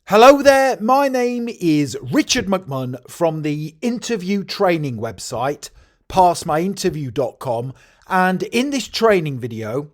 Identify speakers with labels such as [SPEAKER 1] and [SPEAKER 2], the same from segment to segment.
[SPEAKER 1] Hello there, my name is Richard McMunn from the interview training website, passmyinterview.com, and in this training video,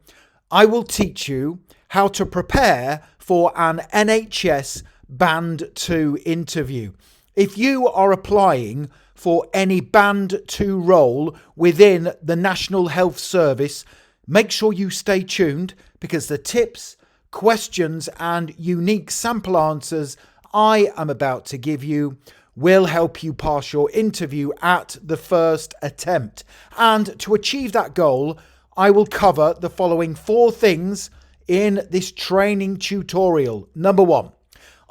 [SPEAKER 1] I will teach you how to prepare for an NHS Band 2 interview. If you are applying for any Band 2 role within the National Health Service, make sure you stay tuned because the tips, questions and unique sample answers I am about to give you will help you pass your interview at the first attempt. And to achieve that goal, I will cover the following 4 things in this training tutorial. Number 1,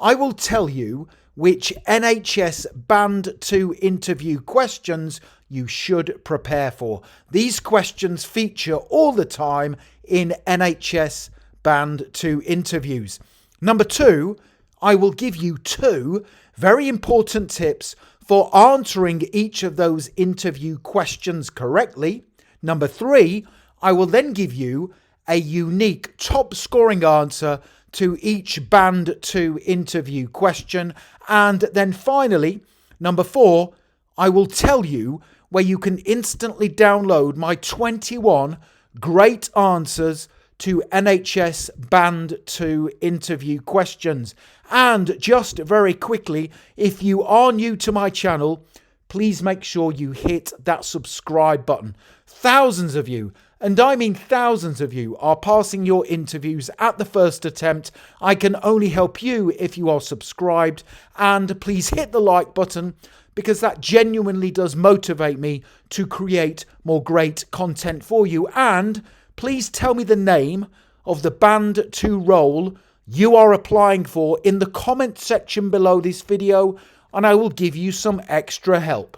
[SPEAKER 1] I will tell you which NHS Band 2 interview questions you should prepare for. These questions feature all the time in NHS Band 2 interviews. Number 2, I will give you 2 very important tips for answering each of those interview questions correctly. Number 3, I will then give you a unique top scoring answer to each Band 2 interview question. And then finally, number 4, I will tell you where you can instantly download my 21 great answers to NHS Band 2 interview questions. And just very quickly, if you are new to my channel, please make sure you hit that subscribe button. Thousands of you, and I mean thousands of you, are passing your interviews at the first attempt. I can only help you if you are subscribed, and please hit the like button because that genuinely does motivate me to create more great content for you. And please tell me the name of the Band 2 role you are applying for in the comment section below this video, and I will give you some extra help.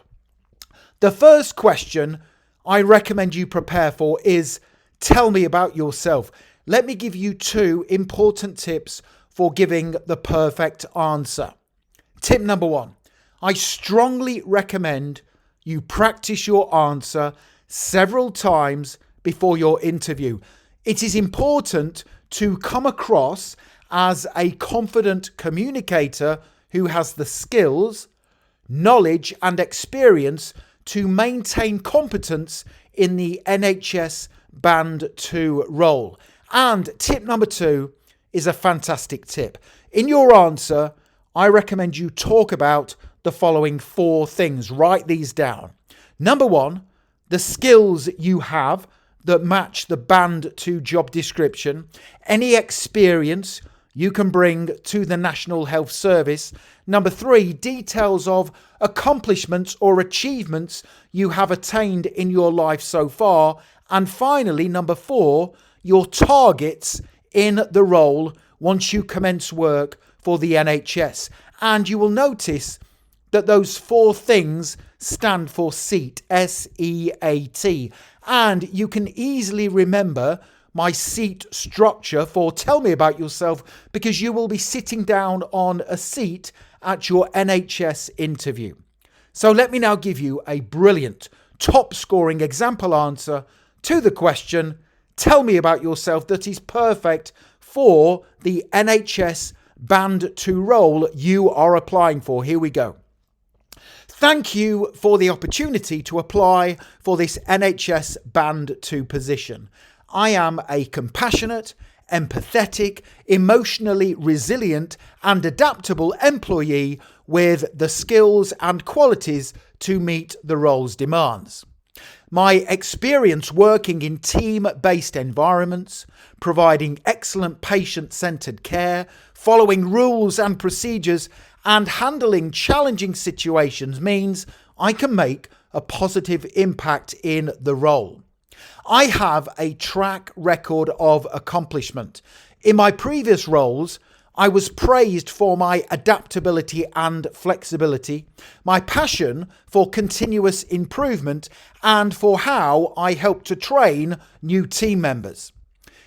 [SPEAKER 1] The first question I recommend you prepare for is, tell me about yourself. Let me give you 2 important tips for giving the perfect answer. Tip number 1, I strongly recommend you practice your answer several times before your interview. It is important to come across as a confident communicator who has the skills, knowledge and experience to maintain competence in the NHS Band 2 role. And tip number 2 is a fantastic tip. In your answer, I recommend you talk about the following 4 things. Write these down. Number 1, the skills you have that match the Band 2 job description, any experience you can bring to the National Health Service. Number 3, details of accomplishments or achievements you have attained in your life so far. And finally, number 4, your targets in the role once you commence work for the NHS. And you will notice that those 4 things stand for SEAT, S-E-A-T. And you can easily remember my SEAT structure for tell me about yourself because you will be sitting down on a seat at your NHS interview. So let me now give you a brilliant top scoring example answer to the question, tell me about yourself, that is perfect for the NHS Band 2 role you are applying for. Here we go. Thank you for the opportunity to apply for this NHS Band 2 position. I am a compassionate, empathetic, emotionally resilient and adaptable employee with the skills and qualities to meet the role's demands. My experience working in team-based environments, providing excellent patient-centered care, following rules and procedures, and handling challenging situations means I can make a positive impact in the role. I have a track record of accomplishment. In my previous roles, I was praised for my adaptability and flexibility, my passion for continuous improvement, and for how I help to train new team members.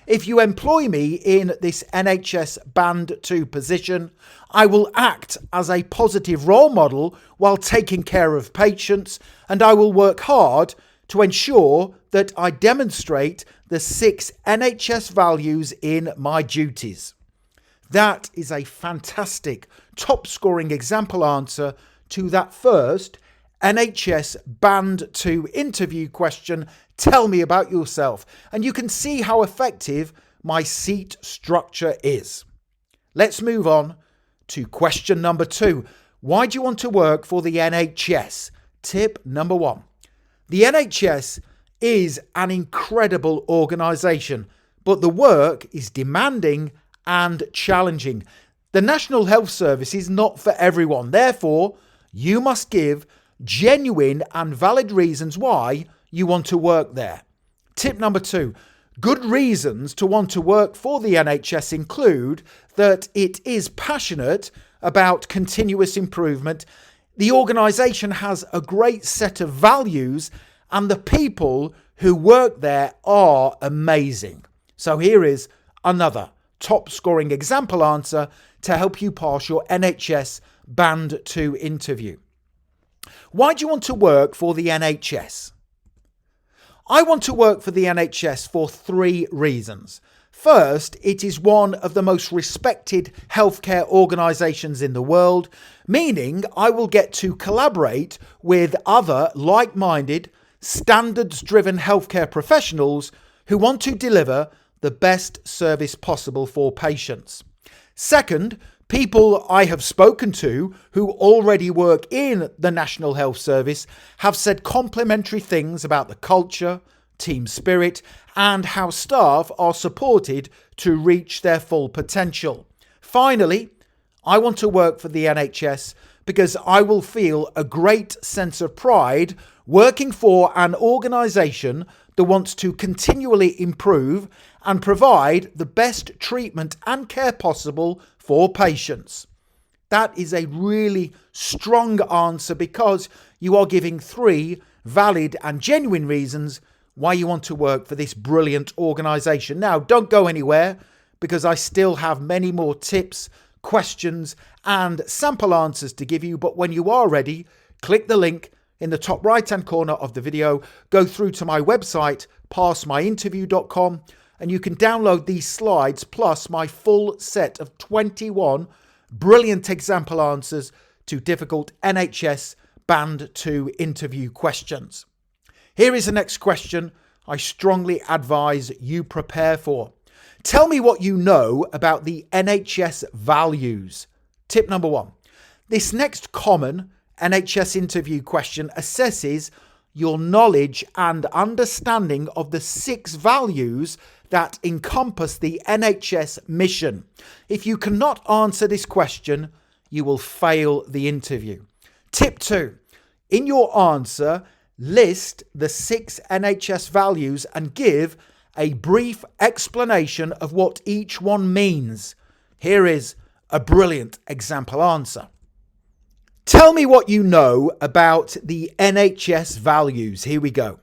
[SPEAKER 1] If you employ me in this NHS Band 2 position, I will act as a positive role model while taking care of patients, and I will work hard to ensure that I demonstrate the 6 NHS values in my duties. That is a fantastic top scoring example answer to that first NHS Band 2 interview question, tell me about yourself. And you can see how effective my seat structure is. Let's move on to question number 2. Why do you want to work for the NHS? Tip number 1. The NHS is an incredible organisation, but the work is demanding and challenging. The National Health Service is not for everyone. Therefore, you must give genuine and valid reasons why you want to work there. Tip number 2. Good reasons to want to work for the NHS include that it is passionate about continuous improvement, the organisation has a great set of values, and the people who work there are amazing. So here is another top scoring example answer to help you pass your NHS Band 2 interview. Why do you want to work for the NHS? I want to work for the NHS for 3 reasons. First, it is one of the most respected healthcare organisations in the world, meaning I will get to collaborate with other like-minded, standards-driven healthcare professionals who want to deliver the best service possible for patients. Second, people I have spoken to who already work in the National Health Service have said complimentary things about the culture, team spirit, and how staff are supported to reach their full potential. Finally, I want to work for the NHS because I will feel a great sense of pride working for an organisation that wants to continually improve and provide the best treatment and care possible for patients. That is a really strong answer because you are giving 3 valid and genuine reasons why you want to work for this brilliant organisation. Now, don't go anywhere because I still have many more tips, questions and sample answers to give you. But when you are ready, click the link in the top right hand corner of the video, go through to my website, passmyinterview.com, and you can download these slides plus my full set of 21 brilliant example answers to difficult NHS Band 2 interview questions. Here is the next question I strongly advise you prepare for. Tell me what you know about the NHS values. Tip number 1. This next common NHS interview question assesses your knowledge and understanding of the 6 values that encompass the NHS mission. If you cannot answer this question, you will fail the interview. Tip 2. In your answer, list the 6 NHS values and give a brief explanation of what each one means. Here is a brilliant example answer. Tell me what you know about the NHS values. Here we go.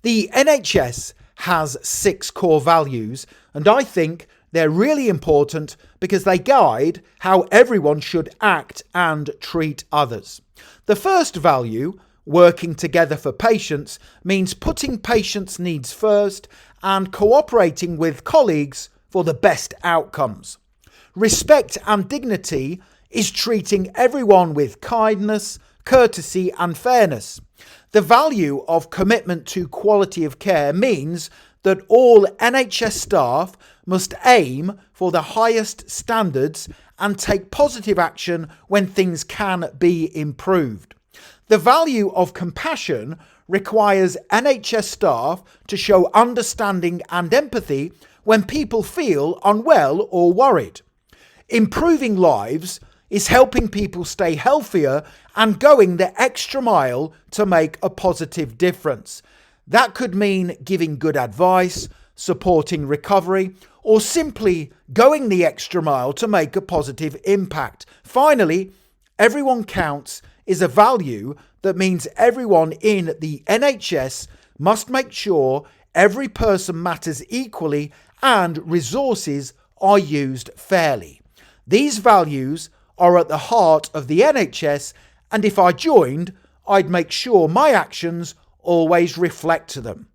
[SPEAKER 1] The NHS has 6 core values, and I think they're really important because they guide how everyone should act and treat others. The first value, working together for patients, means putting patients' needs first and cooperating with colleagues for the best outcomes. Respect and dignity is treating everyone with kindness, courtesy and fairness. The value of commitment to quality of care means that all NHS staff must aim for the highest standards and take positive action when things can be improved. The value of compassion requires NHS staff to show understanding and empathy when people feel unwell or worried. Improving lives is helping people stay healthier and going the extra mile to make a positive difference. That could mean giving good advice, supporting recovery, or simply going the extra mile to make a positive impact. Finally, everyone counts is a value that means everyone in the NHS must make sure every person matters equally and resources are used fairly. These values are at the heart of the NHS, and if I joined, I'd make sure my actions always reflect them.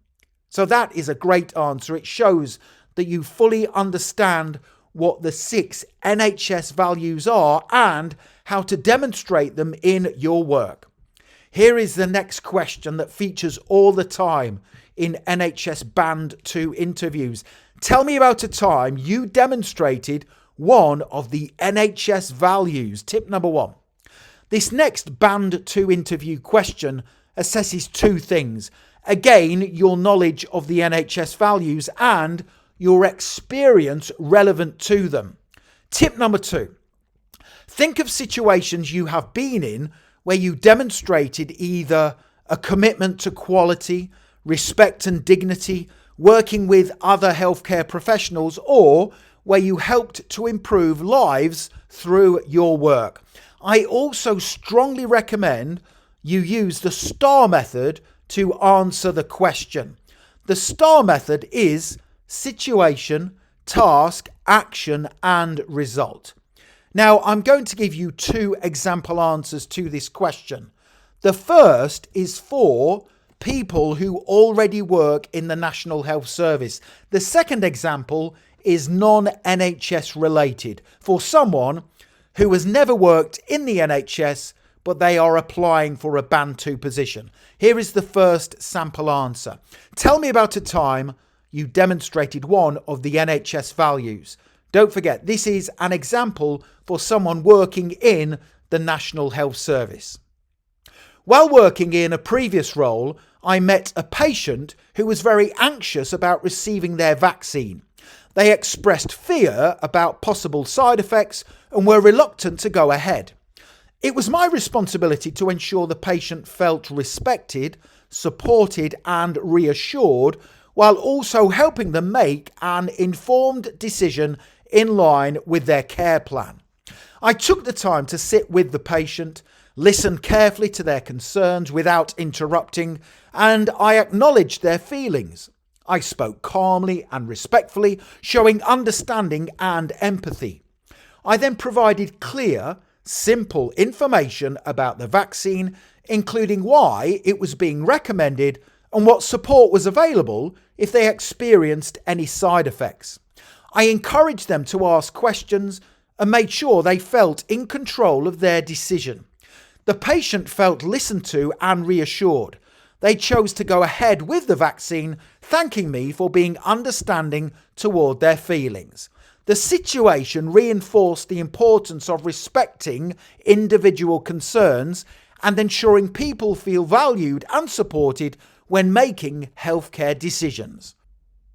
[SPEAKER 1] So that is a great answer. It shows that you fully understand what the 6 NHS values are and how to demonstrate them in your work. Here is the next question that features all the time in NHS Band 2 interviews. Tell me about a time you demonstrated one of the NHS values. Tip number 1. This next Band 2 interview question assesses 2 things. Again, your knowledge of the NHS values and your experience relevant to them. Tip number 2. Think of situations you have been in where you demonstrated either a commitment to quality, respect and dignity, working with other healthcare professionals, or where you helped to improve lives through your work. I also strongly recommend you use the STAR method to answer the question. The STAR method is situation, task, action, and result. Now, I'm going to give you 2 example answers to this question. The first is for people who already work in the National Health Service. The second example is non-NHS related, for someone who has never worked in the NHS but they are applying for a Band 2 position. Here is the first sample answer. Tell me about a time you demonstrated one of the NHS values. Don't forget, this is an example for someone working in the National Health Service. While working in a previous role, I met a patient who was very anxious about receiving their vaccine. They expressed fear about possible side effects and were reluctant to go ahead. It was my responsibility to ensure the patient felt respected, supported and reassured, while also helping them make an informed decision in line with their care plan. I took the time to sit with the patient, listen carefully to their concerns without interrupting, and I acknowledged their feelings. I spoke calmly and respectfully, showing understanding and empathy. I then provided clear, simple information about the vaccine, including why it was being recommended and what support was available if they experienced any side effects. I encouraged them to ask questions and made sure they felt in control of their decision. The patient felt listened to and reassured. They chose to go ahead with the vaccine, thanking me for being understanding toward their feelings. The situation reinforced the importance of respecting individual concerns and ensuring people feel valued and supported when making healthcare decisions.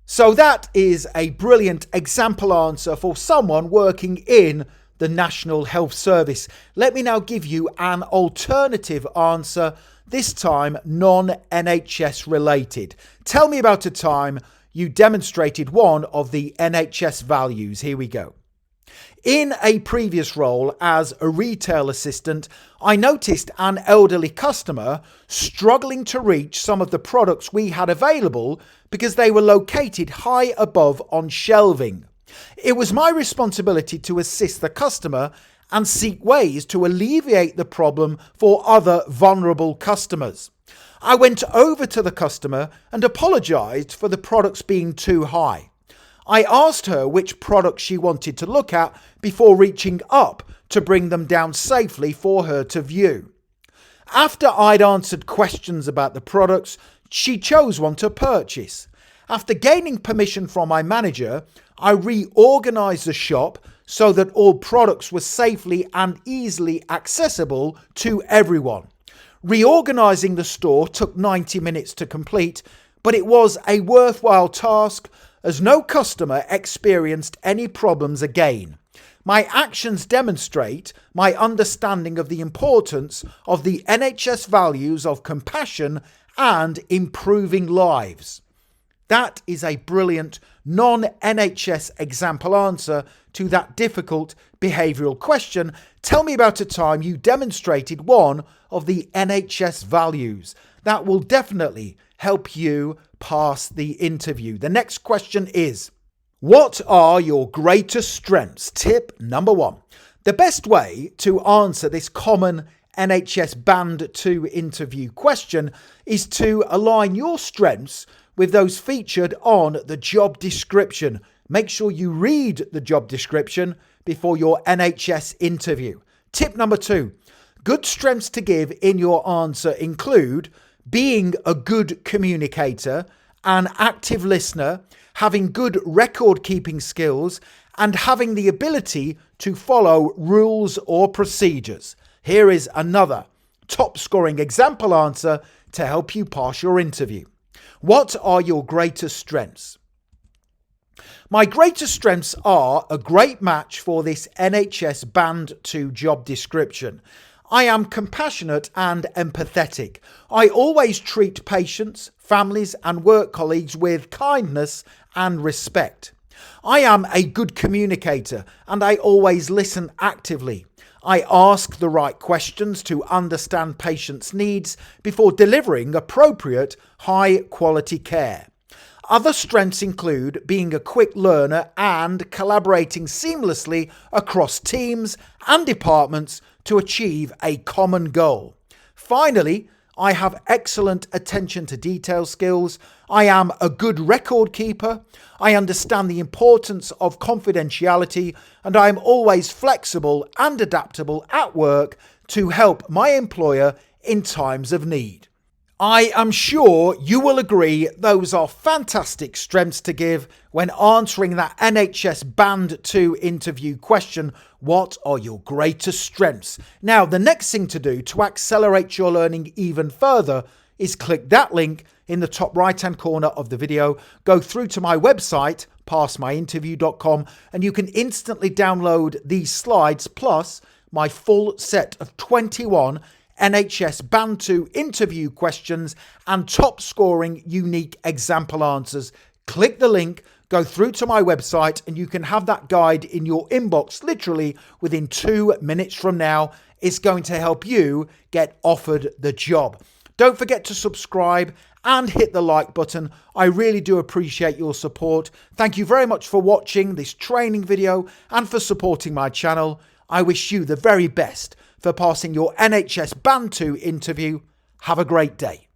[SPEAKER 1] So that is a brilliant example answer for someone working in the National Health Service. Let me now give you an alternative answer, this time non-NHS related. Tell me about a time you demonstrated one of the NHS values. Here we go. In a previous role as a retail assistant, I noticed an elderly customer struggling to reach some of the products we had available because they were located high above on shelving. It was my responsibility to assist the customer and seek ways to alleviate the problem for other vulnerable customers. I went over to the customer and apologised for the products being too high. I asked her which products she wanted to look at before reaching up to bring them down safely for her to view. After I'd answered questions about the products, she chose one to purchase. After gaining permission from my manager, I reorganised the shop so that all products were safely and easily accessible to everyone. Reorganising the store took 90 minutes to complete, but it was a worthwhile task as no customer experienced any problems again. My actions demonstrate my understanding of the importance of the NHS values of compassion and improving lives. That is a brilliant non-NHS example answer to that difficult behavioural question. Tell me about a time you demonstrated one of the NHS values. That will definitely help you pass the interview. The next question is, what are your greatest strengths? Tip number 1. The best way to answer this common NHS Band 2 interview question is to align your strengths with those featured on the job description. make sure you read the job description before your NHS interview. Tip number 2, good strengths to give in your answer include being a good communicator, an active listener, having good record keeping skills, and having the ability to follow rules or procedures. Here is another top scoring example answer to help you pass your interview. What are your greatest strengths? My greatest strengths are a great match for this NHS Band 2 job description. I am compassionate and empathetic. I always treat patients, families and work colleagues with kindness and respect. I am a good communicator and I always listen actively. I ask the right questions to understand patients' needs before delivering appropriate, high-quality care. Other strengths include being a quick learner and collaborating seamlessly across teams and departments to achieve a common goal. Finally, I have excellent attention to detail skills. I am a good record keeper. I understand the importance of confidentiality, and I am always flexible and adaptable at work to help my employer in times of need. I am sure you will agree those are fantastic strengths to give when answering that NHS Band 2 interview question, what are your greatest strengths? Now, the next thing to do to accelerate your learning even further is click that link in the top right-hand corner of the video, go through to my website, passmyinterview.com, and you can instantly download these slides plus my full set of 21 NHS Band 2 interview questions and top scoring unique example answers. Click the link, go through to my website, and you can have that guide in your inbox literally within 2 minutes from now. It's going to help you get offered the job. Don't forget to subscribe and hit the like button. I really do appreciate your support. Thank you very much for watching this training video and for supporting my channel. I wish you the very best for passing your NHS Band 2 interview. Have a great day.